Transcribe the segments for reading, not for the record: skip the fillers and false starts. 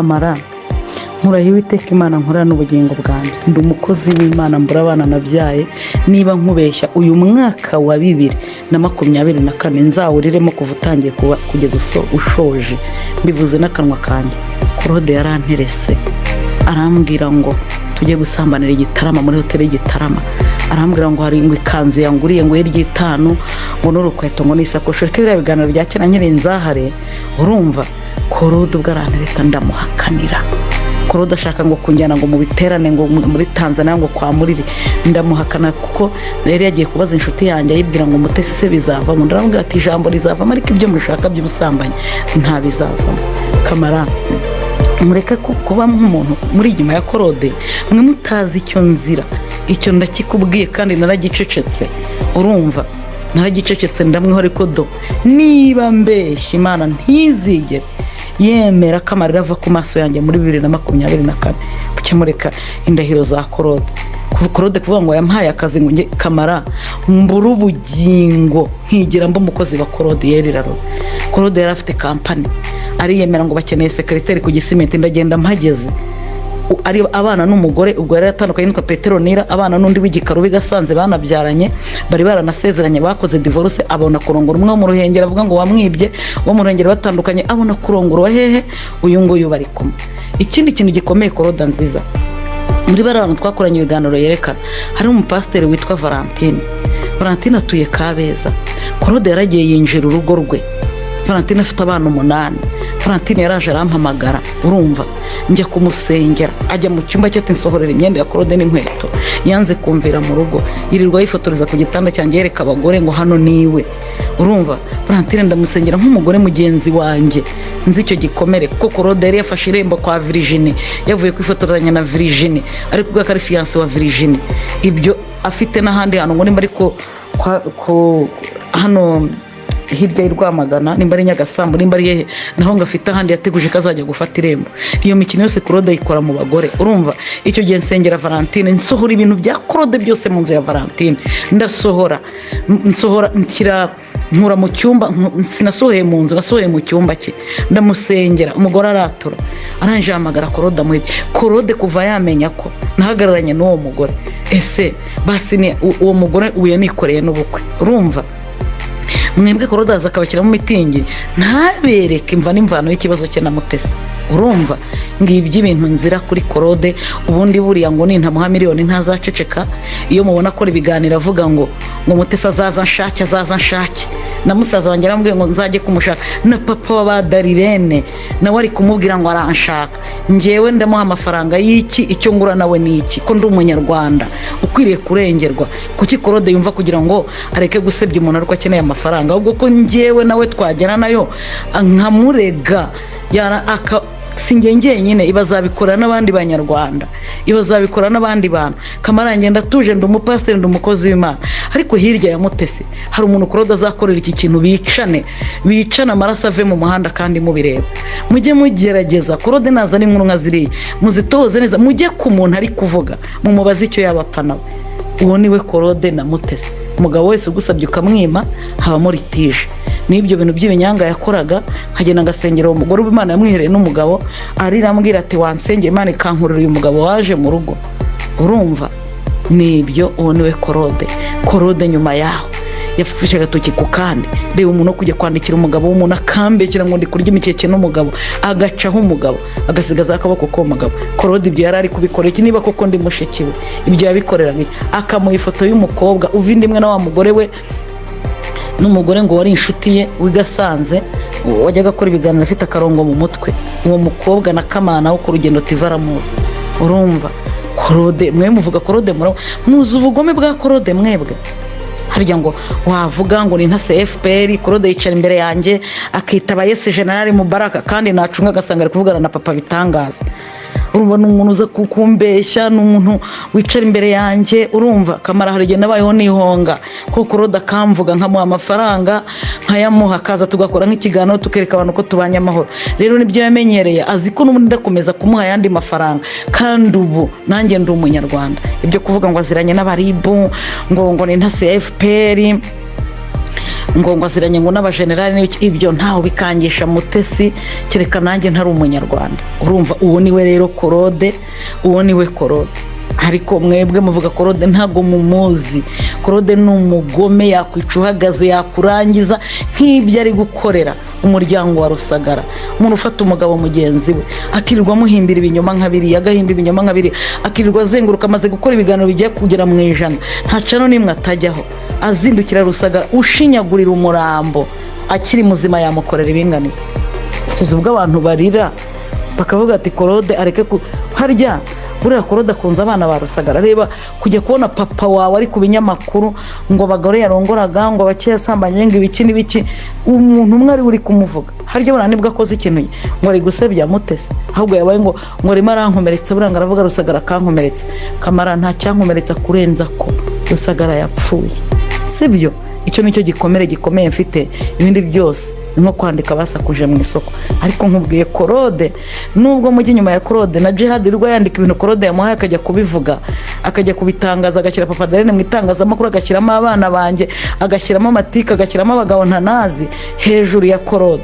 Kamara nkurahiye Uwiteka Imana nkorera n'ubugingo bwanjye, ndi umukozi w'Imana mbura abana nabyaye, niba nkubeshya uyu mwaka wa 2024 nzawuriremo kuva utangiye kugeza ushoje, mbivuze n'akanwa kanjye. Claude yaranterese arambwira ngo tujye gusambanira Igitarama muri hoteli y'Igitarama, arambwira ngo hari ngo ikanzu yanguriye ngo y'Itanu ngo n'urukweto ngo n'isakoshi. Reka biriya biganiro bya kera nyiri nzahare, urumva Claude ubwo aranteresa ndamuhakanira. Claude ashaka ngo kunjyana ngo mu biterane ngo muri Tanzania ngo kwa Muriri, ndamuhakana kuko yari yagiye kubaza inshuti yanjye ayibwira ngo Mutesi se bizavamo, ndaramubwira ati ijambo rizavamo ariko ibyo mushaka by'ubusambanyi nta bizavamo. Kamara mureke kuba nk'umuntu muri inyuma ya Claude, mwe mutazi icyo nzira, icyo ndakikubwiye kandi naragicecetse, urumva naragicecetse ndamweho. Ariko niba mbeshya Imana ntizigere yemera ko amarira ava ku maso yanjye muri 2024, bukemureka indahiro za Claude. Claude kuvuga ngo yampaye akazi ngo Kamara mbura ubugingo nkigira mba umukozi wa Claude yeriraro. Claude yari afite kampani, ariyemera ngo bakeneye secretary ku Gisimenti, ndagenda mpageze ari abana n'umugore, ubwo yari yatandukanye n'itwa Petronira, abana n'undi w'igikaru bigasanze banabyaranye, bari baranasezeranye bakoze divorce, abona kurongora umwe wo mu Ruhengeri avuga ngo wamwibye, wo mu Ruhengeri batandukanye abona kurongora wa hehe uyu nguyu bari kumwe. Ikindi kintu gikomeye Claude nziza, muri barano twakoranye ibiganiro yerekana, hari umupasiteri witwa Valentine atuye Kabeza. Claude yaragiye yinjira urugo rwe, Valentine afite abana 8. Valentine yaraje arampamagara, urumva njya kumusengera, ajya mu cyumba cye ati nsohorera imyenda ya Claude n'inkweto, yanze kumvira mu rugo, yirirwa yifotoreza ku gitanda cyanjye yereka abagore ngo hano niwe, urumva. Valentine ndamusengera nk'umugore mugenzi wanjye, nzi icyo gikomere kuko Claude yari yafashe irembo kwa Virginie, yavuye kwifotoranya na Virginie ariko ubwo akari fiance wa Virginie, ibyo afite n'ahandi hantu ngo nimba ariko hano hirya y'Rwamagana, nimba ari Nyagasambu, nimba ari hehe naho ngafite ahandi yateguje kazajya gufata irembo. Iyo mikino yose Claude ayikora mu bagore, urumva. Icyo gihe nsengera Valentine, nsohora ibintu bya Claude byose mu nzu ya Valentine, nsohora nkura mu cyumba, sinasohoye mu nzu, nasohoye mu cyumba cye, ndamusengera. Umugore aratura, aranje hamagara Claude amuhebye. Claude kuva yamenya ko nahagararanye n'uwo mugore, ese basi ni uwo mugore uye nikoreye n'ubukwe, urumva. Mwebwe Claude aza akabashyira mu mitingi, ntabereke imva n'imvano y'ikibazo cye na Mutesi, urumva. Ngibyo ibintu nzira kuri Claude. Ubundi buriya ngo nintamuha miliyoni ntazaceceka. Iyo mubona akora ibiganiro avuga ngo Mutesi azaza nshake, na musaza wanjye arambwiye ngo nzajye kumushaka, na papa wa Darirene nawe ari kumubwira ngo aranshaka. Njyewe ndamuha amafaranga y'iki, icyo ngura nawe ni iki, ko ndi umunyarwanda ukwiriye kurengerwa. Kuki Claude yumva kugira ngo areke gusebya umuntu ariko akeneye amafaranga, ahubwo ko njyewe nawe twagera nayo nkamurega sinjye njyenyine, ibazabikora n'abandi banyarwanda, ibazabikora n'abandi bantu. Kamara ngenda tuje ndi umupasiteri, ndi umukozi w'Imana, ariko hirya ya Mutesi hari umuntu Claude azakorera iki kintu, bicana amaraso ave mu muhanda kandi mubireba. Mujye mugerageza Claude nazana inkuru nka ziriya muzitoze neza, mujye ku muntu ari kuvuga mumubaze icyo yabapfa nawe. Uwo niwe Claude na Mutesi. Umugabo wese ugusabye ukamwima habamo litije. N'ibyo bintu by'ibinyanga yakoraga, nkagenda ngasengera uwo mugore w'Imana yamwihereye n'umugabo, ariramubwira ati wansengeye Imana ikankurira uyu mugabo waje mu rugo, urumva. Nibyo, uwo niwe Claude nyuma yaho yafashe agatoki ku kandi. Reba umuntu kujya kwandikira umugabo w'umuntu akambekera ngo ndi kurya imikeke n'umugabo, agacaho umugabo agasigaza akaboko ko umugabo. Claude ibyo yari ari kubikora iki, niba koko ndi mushikiwe ibyo yabikoreraga, akamuha ifoto y'umukobwa uva indimwe na wa mugore we, n'umugore ngo wari inshuti ye wigasanze wajyaga gukora ibiganiro afite akarongo mu mutwe. Uwo mukobwa na Kamana wo ku Rugendo TV aramuzi, urumva. Claude mwe muvuga Claude muzi ubugome bwa Claude mwebwe. Harya ngo wavuga ngo ni ntase FPR, Claude yicara imbere yanjye akitaba Yes General Mubaraka kandi nacunga agasanga ari kuvugana na Papa Bitangaza. Urumva n'umuntu uza kukumbeshya, n'umuntu wicara imbere yanjye, urumva. Kamara hari igihe nabayeho nihonga ko Claude akamvuga nkamuha amafaranga nkayamuha, akaza tugakora nk'ikiganiro tukereka abantu ko tubanye amahoro. Rero nibyo yamenyereye, azi ko n'ubundi ndakomeza kumuha yandi mafaranga, kandi ubu nanjye ndi umunyarwanda. Ibyo kuvuga ngo aziranye n'abaribu ngo ni ntase FPR, ngo aziranye ngo n'abajenerali ibyo ntaho bikangisha Mutesi kereka nanjye ntari umunyarwanda. Urumva uwo niwe rero Claude, uwo niwe Claude. Ariko mwebwe muvuga Claude ntago mumuzi. Claude ni umugome, yakwica uhagaze, yakurangiza nk'ibyo ari gukorera umuryango wa Rusagara. Umuntu ufata umugabo mugenzi we akirirwa muhimbira ibinyoma nkabiri, agahimba ibinyoma nkabiri, akirirwa azenguruka, amaze gukora ibiganiro bigiye kugera mu 100, nta cano nimwe atajyaho, azindukira Rusagara ushinyagurira umurambo akiri muzima, yamukorera ibinganiye. Tuzi ubwo abantu barira bakavuga ati Claude areke harya buriya Claude akunze abana ba Rusagara. Reba kujya kubona papa wawe ari ku binyamakuru ngo abagore yarongoraga, ngo abake yasambanye, ngo ibiki n'ibiki, umuntu umwe ari uri kumuvuga. Harya buriya nibwo akoze ikintu ngo ari gusebya Mutesi, ahubwo yabaye ngo rimo arankomeretsa, buranga aravuga Rusagara kankomeretsa. Kamara nta cyankomeretsa kurenza ko Rusagara yapfuye, sibyo? Icyo nicyo gikomeye mfite, ibindi byose ni nko kwandika basakuje mu isoko. Ariko nkubwiye Claude, nubwo mujye inyuma ya Claude na Jihad rwa yandika ibintu Claude yamuhaye akajya kubivuga, akajya kubitangaza, agashyira Papa Darlene mu itangazamakuru, agashyiramo abana banjye, agashyiramo amatika, agashyiramo abagabo ntanazi hejuru ya Claude.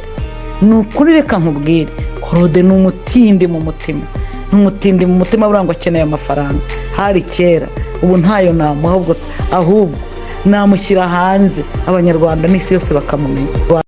Ni ukuri reka nkubwire, Claude ni umutindi mu mutima, n'umutindi mu mutima, burangwa akeneye amafaranga. Hari kera, ubu ntayo namuha, ahubwo namushyira hanze, abanyarwanda n'isi yose bakamumenya.